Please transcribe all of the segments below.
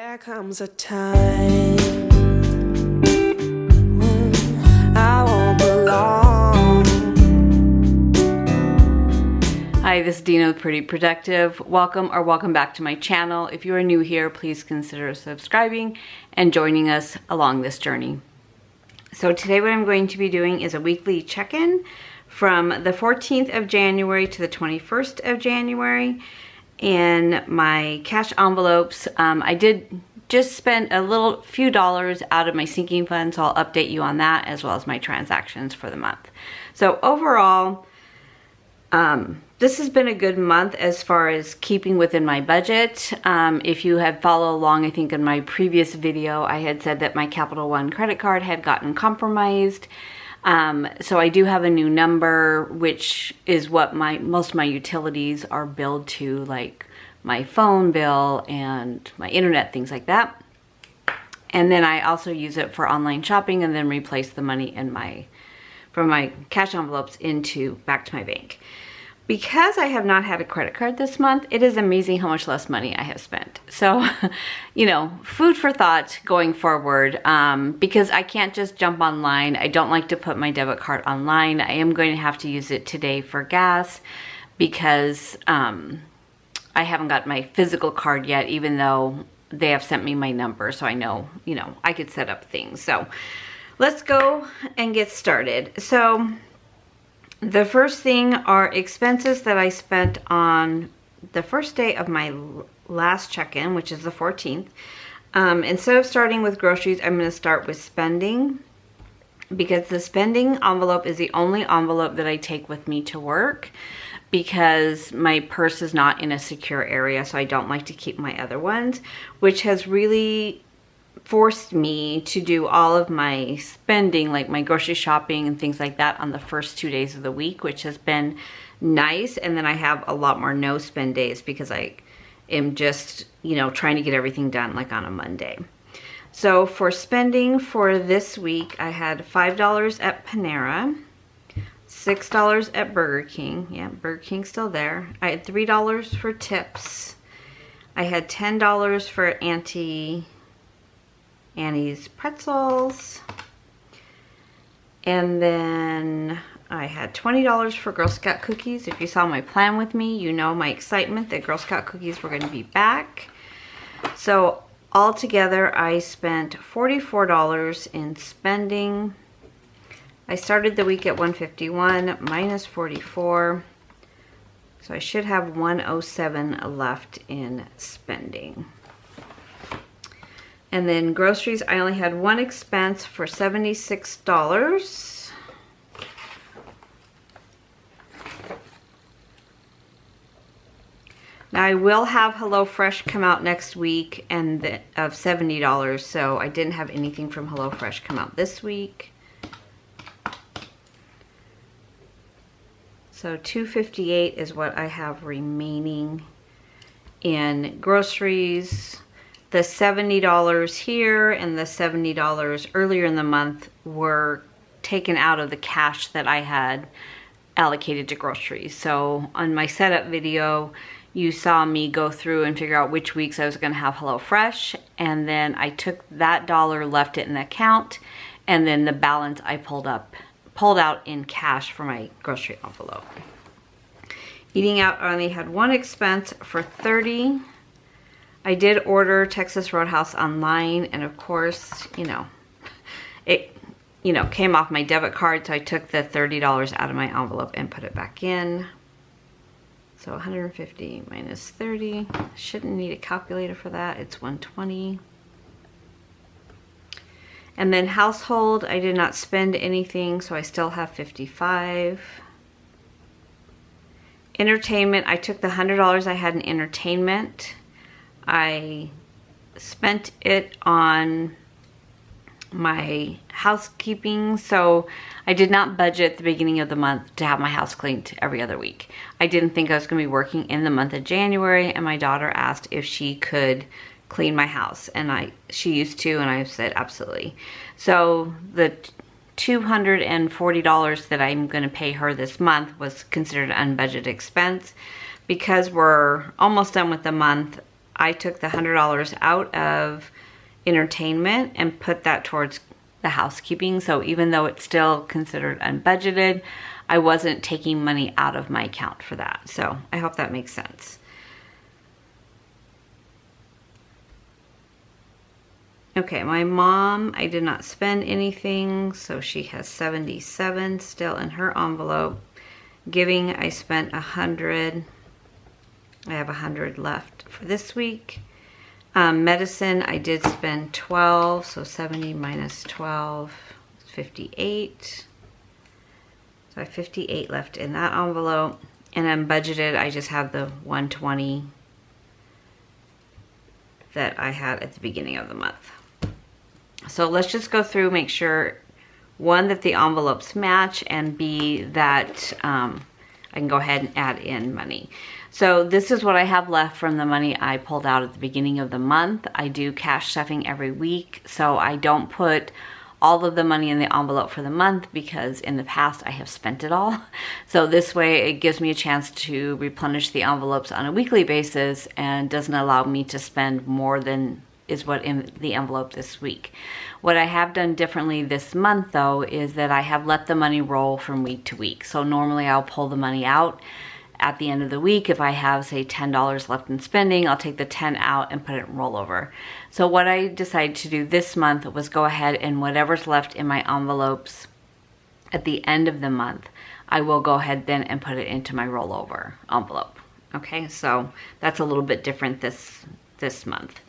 There comes a time when I won't belong. Hi, this is Dina with Pretty Productive. Welcome back to my channel. If you are new here, please consider subscribing and joining us along this journey. So today what I'm going to be doing is a weekly check-in from the 14th of January to the 21st of January. In my cash envelopes, I did just spend a few dollars out of my sinking fund, so I'll update you on that as well as my transactions for the month. So overall, this has been a good month as far as keeping within my budget. If you had followed along, I think in my previous video, I had said that my Capital One credit card had gotten compromised. So I do have a new number, which is what most of my utilities are billed to, like my phone bill and my internet, things like that. And then I also use it for online shopping and then replace the money from my cash envelopes back to my bank. Because I have not had a credit card this month, it is amazing how much less money I have spent. So, you know, food for thought going forward, because I can't just jump online. I don't like to put my debit card online. I am going to have to use it today for gas because I haven't got my physical card yet, even though they have sent me my number. So I know, you know, I could set up things. So let's go and get started. So the first thing are expenses that I spent on the first day of my last check-in, which is the 14th. Instead of starting with groceries, I'm going to start with spending, because the spending envelope is the only envelope that I take with me to work, because my purse is not in a secure area, so I don't like to keep my other ones, which has really forced me to do all of my spending, like my grocery shopping and things like that, on the first 2 days of the week, which has been nice. And then I have a lot more no spend days because I am just, you know, trying to get everything done like on a Monday. So for spending for this week, I had $5 at Panera, $6 at Burger King. Yeah, Burger King's still there. I had $3 for tips. I had $10 for Annie's pretzels, and then I had $20 for Girl Scout cookies. If you saw my plan with me, you know my excitement that Girl Scout cookies were going to be back. So altogether, I spent $44 in spending. I started the week at $151 minus 44, so I should have $107 left in spending. And then groceries, I only had one expense for $76. Now I will have HelloFresh come out next week of $70, so I didn't have anything from HelloFresh come out this week. So $258 is what I have remaining in groceries. The $70 here and the $70 earlier in the month were taken out of the cash that I had allocated to groceries. So on my setup video, you saw me go through and figure out which weeks I was going to have HelloFresh, and then I took that dollar, left it in the account, and then the balance I pulled out in cash for my grocery envelope. Eating out, I only had one expense for $30. I did order Texas Roadhouse online, and of course, it came off my debit card, so I took the $30 out of my envelope and put it back in. So 150 minus 30, shouldn't need a calculator for that, it's 120. And then household, I did not spend anything, so I still have 55. Entertainment, I took the $100 I had in entertainment. I spent it on my housekeeping, so I did not budget at the beginning of the month to have my house cleaned every other week. I didn't think I was going to be working in the month of January, and my daughter asked if she could clean my house, and she used to, and I said absolutely. So the $240 that I'm going to pay her this month was considered an unbudgeted expense. Because we're almost done with the month, I took the $100 out of entertainment and put that towards the housekeeping. So even though it's still considered unbudgeted, I wasn't taking money out of my account for that. So I hope that makes sense. Okay, my mom, I did not spend anything, so she has 77 still in her envelope. Giving, I spent 100. I have 100 left for this week. Medicine, I did spend 12, so 70 minus 12 is 58. So I have 58 left in that envelope. And then budgeted, I just have the 120 that I had at the beginning of the month. So let's just go through, make sure, one, that the envelopes match, and B, that I can go ahead and add in money. So this is what I have left from the money I pulled out at the beginning of the month. I do cash stuffing every week, so I don't put all of the money in the envelope for the month because in the past I have spent it all. So this way it gives me a chance to replenish the envelopes on a weekly basis and doesn't allow me to spend more than is what in the envelope this week. What I have done differently this month though is that I have let the money roll from week to week. So normally I'll pull the money out at the end of the week. If I have say $10 left in spending, I'll take the 10 out and put it in rollover. So what I decided to do this month was go ahead and whatever's left in my envelopes at the end of the month, I will go ahead then and put it into my rollover envelope. Okay, so that's a little bit different this month.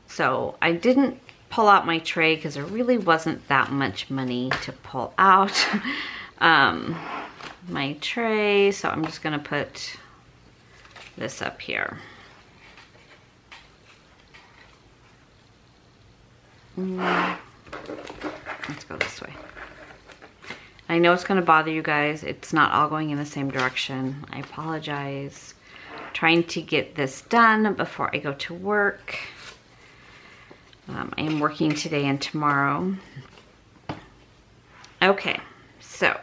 So I didn't pull out my tray because there really wasn't that much money to pull out. My tray, so I'm just gonna put this up here. Let's go this way. I know it's gonna bother you guys. It's not all going in the same direction. I apologize. I'm trying to get this done before I go to work. I am working today and tomorrow. Okay, so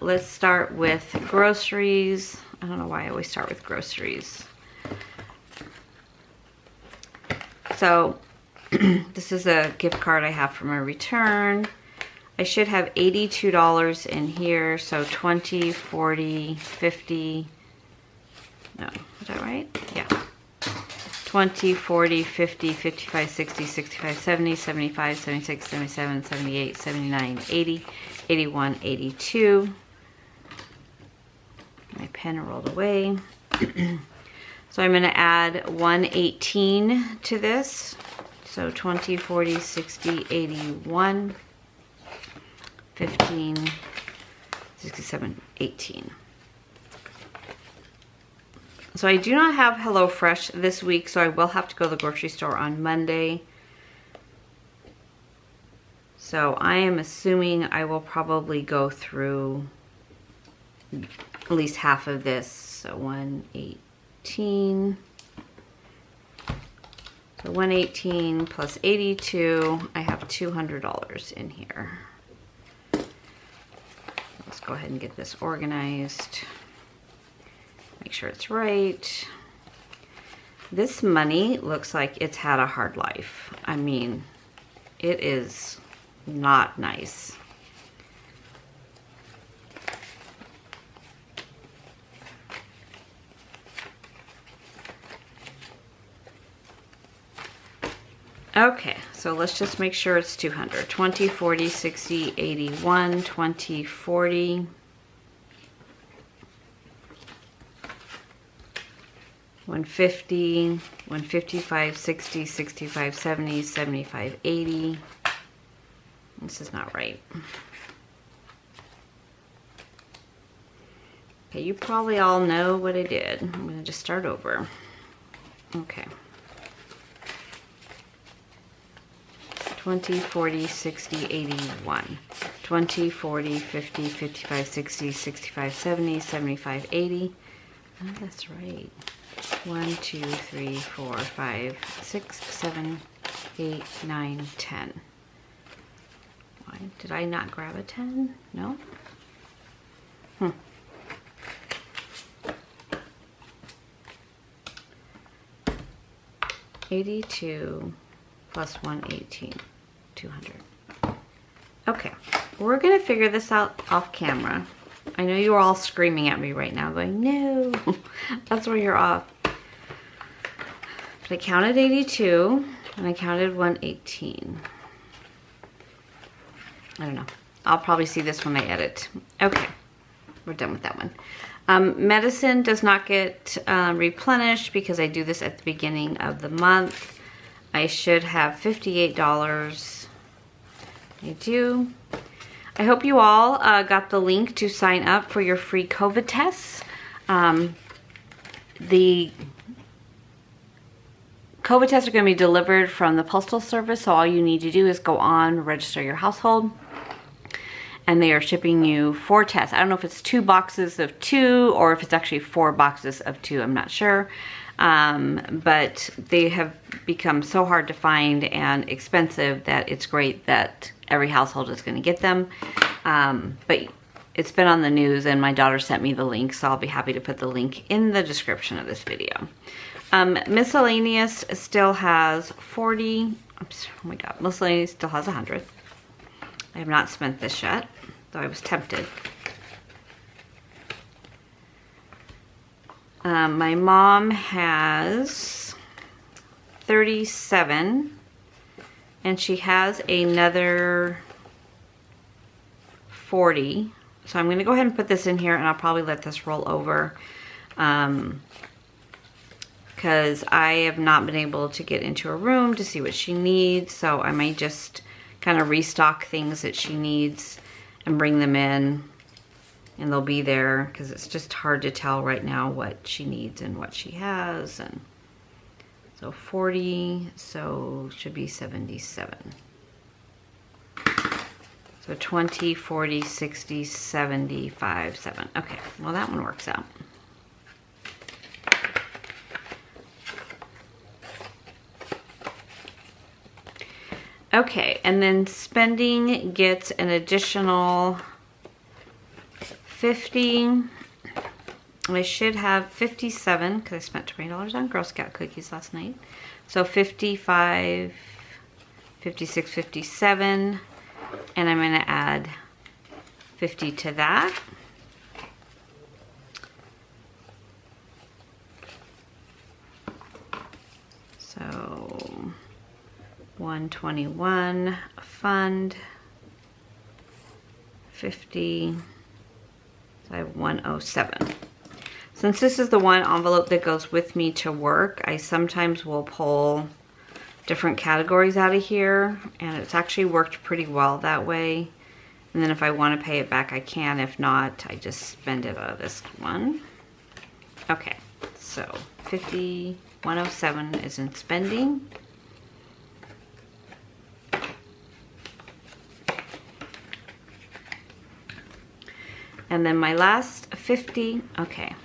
let's start with groceries. I don't know why I always start with groceries. So this is a gift card I have from a return. I should have $82 in here, so 20, 40, 50. No, is that right? Yeah. 20, 40, 50, 55, 60, 65, 70, 75, 76, 77, 78, 79, 80, 81, 82. My pen rolled away. So I'm going to add 118 to this. So 20, 40, 60, 81, 15, 67, 18. So I do not have HelloFresh this week, so I will have to go to the grocery store on Monday. So I am assuming I will probably go through at least half of this. So 118. So 118 plus 82, I have $200 in here. Let's go ahead and get this organized. Make sure it's right. This money looks like it's had a hard life. I mean, it is not nice. Okay, so let's just make sure it's 200. 20, 40, 60, 81, 20, 40. 150, 155, 60, 65, 70, 75, 80. This is not right. Okay, you probably all know what I did. I'm going to just start over. Okay. 20, 40, 60, 81. 20, 40, 50, 55, 60, 65, 70, 75, 80. Oh, that's right. 1, 2, 3, 4, 5, 6, 7, 8, 9, 10. Why did I not grab a 10? No? 82 plus 118, 200. Okay, we're gonna figure this out off camera. I know you're all screaming at me right now going, no, that's where you're off. But I counted 82 and I counted 118. I don't know. I'll probably see this when I edit. Okay, we're done with that one. Medicine does not get replenished because I do this at the beginning of the month. I should have $58. I do. I hope you all got the link to sign up for your free COVID tests. The COVID tests are going to be delivered from the Postal Service, so all you need to do is go on, register your household, and they are shipping you 4 tests. I don't know if it's 2 boxes of 2 or if it's actually 4 boxes of 2. I'm not sure. But they have become so hard to find and expensive that it's great that every household is going to get them. But it's been on the news and my daughter sent me the link, so I'll be happy to put the link in the description of this video. Miscellaneous still has 40. Oops, oh my God, miscellaneous still has 100. I have not spent this yet, though I was tempted. My mom has 37 and she has another 40. So I'm going to go ahead and put this in here and I'll probably let this roll over because I have not been able to get into her room to see what she needs. So I might just kind of restock things that she needs and bring them in. And they'll be there because it's just hard to tell right now what she needs and what she has. And so 40, so should be 77. So 20, 40, 60, 75, 7. Okay, well that one works out. Okay, and then spending gets an additional 50. I should have 57 because I spent $20 on Girl Scout cookies last night. So 55, 56, 57, and I'm going to add 50 to that. So 121 fund, 50. I have 107. Since this is the one envelope that goes with me to work, I sometimes will pull different categories out of here, and it's actually worked pretty well that way. And then if I want to pay it back, I can. If not, I just spend it out of this one. Okay, so 50, 107 is in spending. And then my last 50, okay,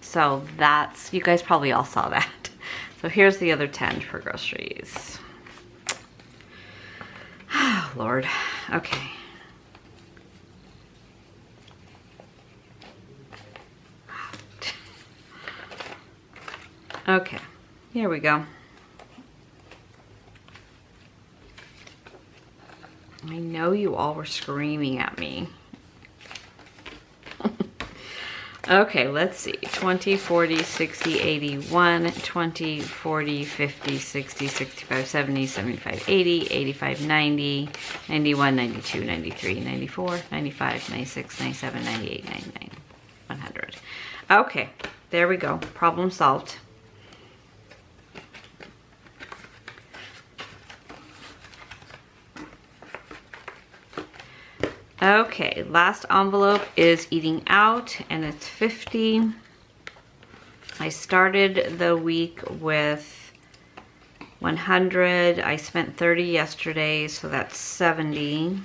so that's, you guys probably all saw that. So here's the other 10 for groceries. Oh, Lord, okay. Okay, here we go. I know you all were screaming at me. Okay, let's see. 20, 40, 60, 81, 20, 40, 50, 60, 65, 70, 75, 80, 85, 90, 91, 92, 93, 94, 95, 96, 97, 98, 99, 100. Okay, there we go. Problem solved. Okay, last envelope is eating out, and it's 50. I started the week with 100. I spent 30 yesterday, so that's 70.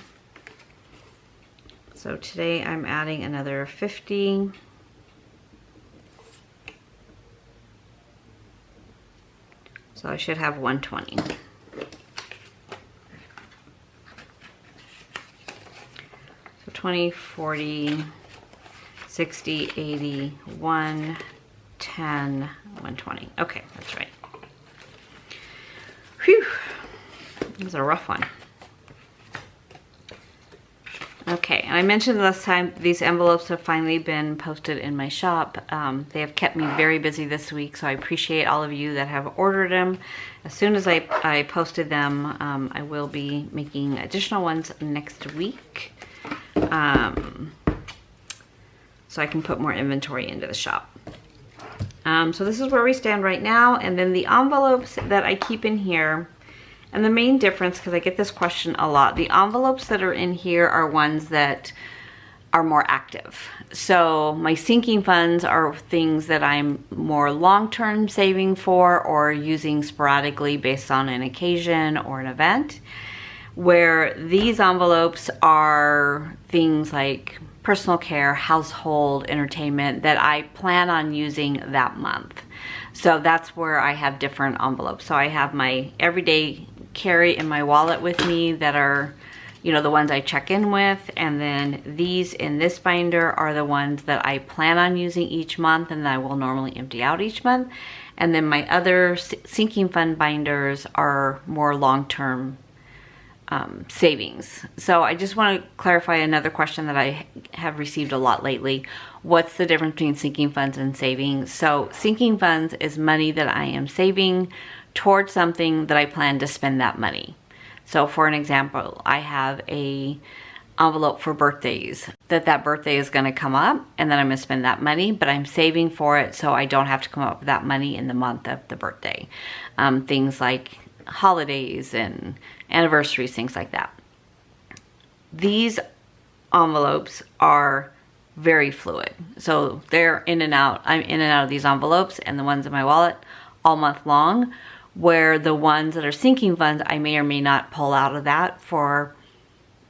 So today I'm adding another 50. So I should have 120. 20, 40, 60, 80, 1, 10, 120. Okay, that's right. It was a rough one. Okay, and I mentioned last time these envelopes have finally been posted in my shop. They have kept me very busy this week, so I appreciate all of you that have ordered them. As soon as I posted them, I will be making additional ones next week, so I can put more inventory into the shop. So this is where we stand right now, and then the envelopes that I keep in here. And the main difference, because I get this question a lot, the envelopes that are in here are ones that are more active. So my sinking funds are things that I'm more long-term saving for or using sporadically based on an occasion or an event, where these envelopes are things like personal care, household, entertainment that I plan on using that month. So that's where I have different envelopes. So I have my everyday carry in my wallet with me that are, you know, the ones I check in with, and then these in this binder are the ones that I plan on using each month and that I will normally empty out each month. And then my other sinking fund binders are more long-term savings. So I just want to clarify another question that I have received a lot lately. What's the difference between sinking funds and savings? So sinking funds is money that I am saving towards something that I plan to spend that money. So for an example, I have a envelope for birthdays that birthday is going to come up and then I'm going to spend that money, but I'm saving for it so I don't have to come up with that money in the month of the birthday. Things like holidays and anniversaries, things like that. These envelopes are very fluid. So they're in and out. I'm in and out of these envelopes and the ones in my wallet all month long, where the ones that are sinking funds, I may or may not pull out of that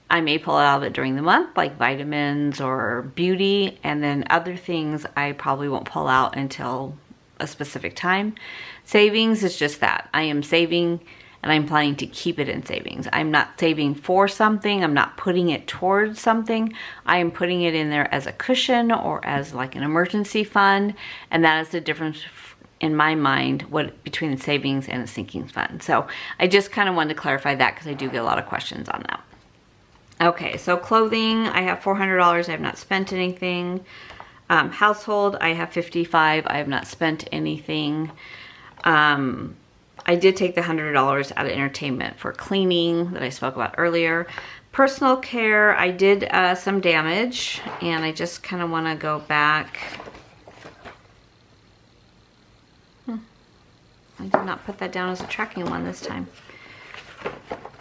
I may pull out of it during the month, like vitamins or beauty, and then other things I probably won't pull out until a specific time. Savings is just that. I am saving and I'm planning to keep it in savings. I'm not saving for something. I'm not putting it towards something. I am putting it in there as a cushion or as like an emergency fund, and that is the difference in my mind between the savings and a sinking fund. So I just kind of wanted to clarify that because I do get a lot of questions on that. Okay, so clothing, I have $400. I have not spent anything. Household, I have $55. I have not spent anything. I did take the $100 out of entertainment for cleaning that I spoke about earlier. Personal care, I did some damage, and I just kind of want to go back. I did not put that down as a tracking one this time.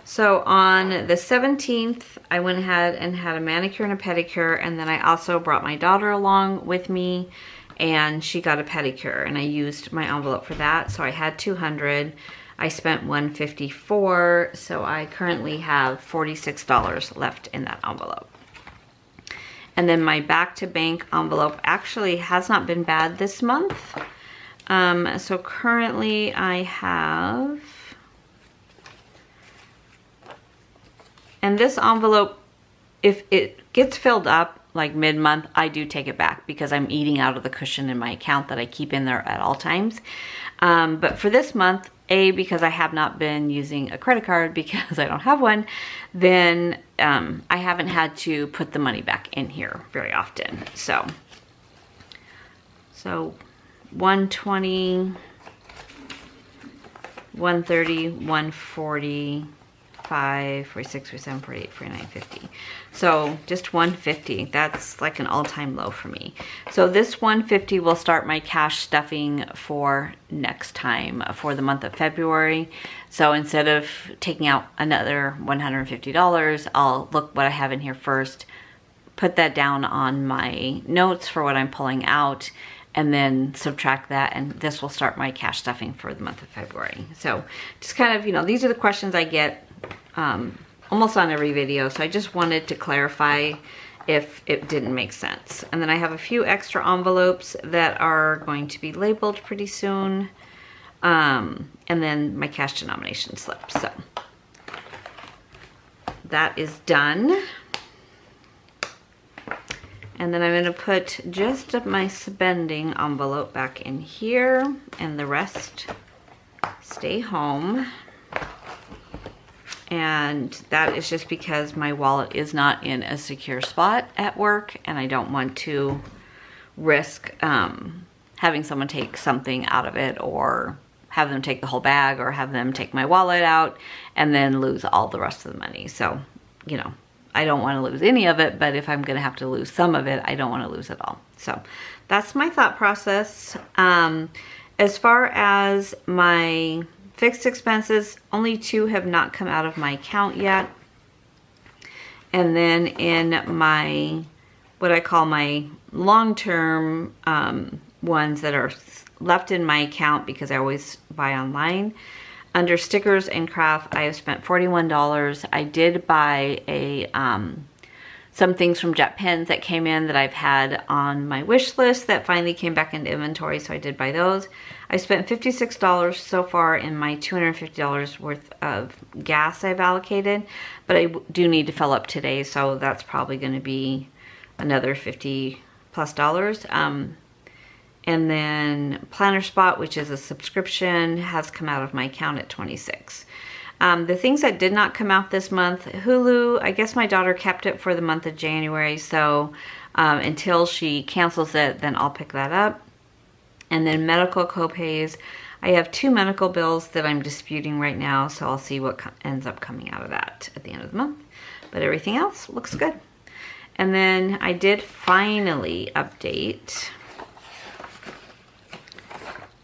So on the 17th, I went ahead and had a manicure and a pedicure, and then I also brought my daughter along with me, and she got a pedicure, and I used my envelope for that. So I had $200. I spent $154, so I currently have $46 left in that envelope. And then my back to bank envelope actually has not been bad this month. So currently I have, and this envelope, if it gets filled up like mid-month, I do take it back because I'm eating out of the cushion in my account that I keep in there at all times. But for this month, because I have not been using a credit card because I don't have one, then I haven't had to put the money back in here very often. So 120, 130, 140, 5, 46, 47, 48, 49, 50. So just 150. That's like an all-time low for me. So this 150 will start my cash stuffing for next time, for the month of February. So instead of taking out another $150, I'll look what I have in here first, put that down on my notes for what I'm pulling out, and then subtract that, and this will start my cash stuffing for the month of February. So just kind of, you know, these are the questions I get almost on every video, so I just wanted to clarify if it didn't make sense. And then I have a few extra envelopes that are going to be labeled pretty soon, and then my cash denomination slip. So that is done. And then I'm going to put just my spending envelope back in here, and the rest stay home. And that is just because my wallet is not in a secure spot at work, and I don't want to risk having someone take something out of it, or have them take the whole bag, or have them take my wallet out and then lose all the rest of the money. So, you know, I don't want to lose any of it, but if I'm going to have to lose some of it, I don't want to lose it all. So that's my thought process. As far as my fixed expenses, only 2 have not come out of my account yet. And then in my, what I call my long-term ones that are left in my account because I always buy online, under stickers and craft, I have spent $41. I did buy a some things from Jet Pens that came in that I've had on my wish list that finally came back into inventory, so I did buy those. I spent $56 so far in my $250 worth of gas I've allocated, but I do need to fill up today, so that's probably going to be another $50+ dollars. And then Planner Spot, which is a subscription, has come out of my account at $26. The things that did not come out this month, Hulu, I guess my daughter kept it for the month of January, so until she cancels it, then I'll pick that up. And then medical copays, I have 2 medical bills that I'm disputing right now, so I'll see what ends up coming out of that at the end of the month. But everything else looks good. And then I did finally update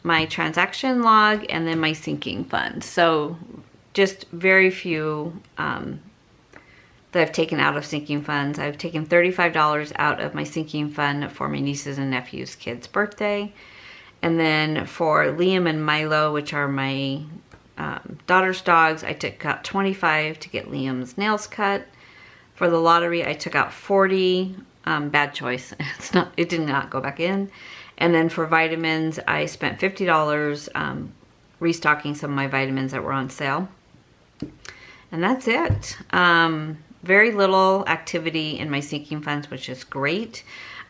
my transaction log and then my sinking fund. So just very few that I've taken out of sinking funds. I've taken $35 out of my sinking fund for my nieces and nephews' kids' birthday. And then for Liam and Milo, which are my daughter's dogs, I took out $25 to get Liam's nails cut. For the lottery, I took out $40. Bad choice. It did not go back in. And then for vitamins, I spent $50 restocking some of my vitamins that were on sale. And that's it. Very little activity in my sinking funds, which is great.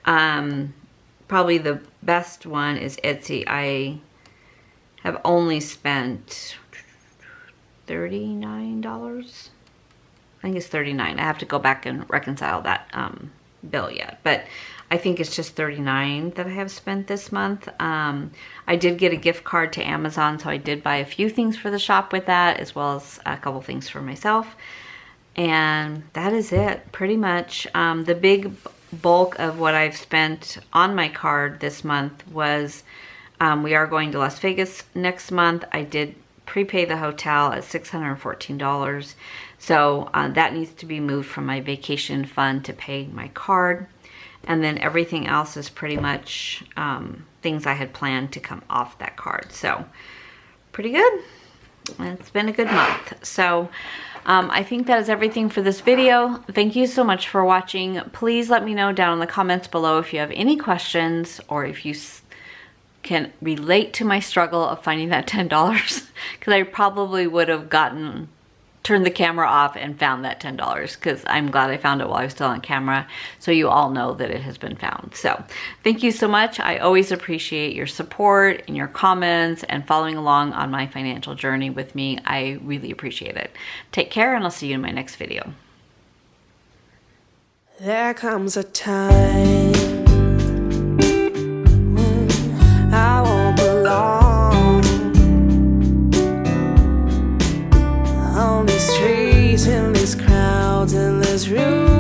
Probably the best one is Etsy. I have only spent $39. I think it's $39. I have to go back and reconcile that bill yet, but I think it's just $39 that I have spent this month. I did get a gift card to Amazon, so I did buy a few things for the shop with that, as well as a couple things for myself. And that is it, pretty much. The big bulk of what I've spent on my card this month was, we are going to Las Vegas next month. I did prepay the hotel at $614. So that needs to be moved from my vacation fund to pay my card. And then everything else is pretty much things I had planned to come off that card. So pretty good. It's been a good month. So I think that is everything for this video. Thank you so much for watching. Please let me know down in the comments below if you have any questions, or if you can relate to my struggle of finding that $10, because I probably would have turned the camera off and found that $10, because I'm glad I found it while I was still on camera, so you all know that it has been found. So thank you so much. I always appreciate your support and your comments and following along on my financial journey with me. I really appreciate it. Take care, and I'll see you in my next video. There comes a time when I won't belong on these streets, in these crowds, in this room.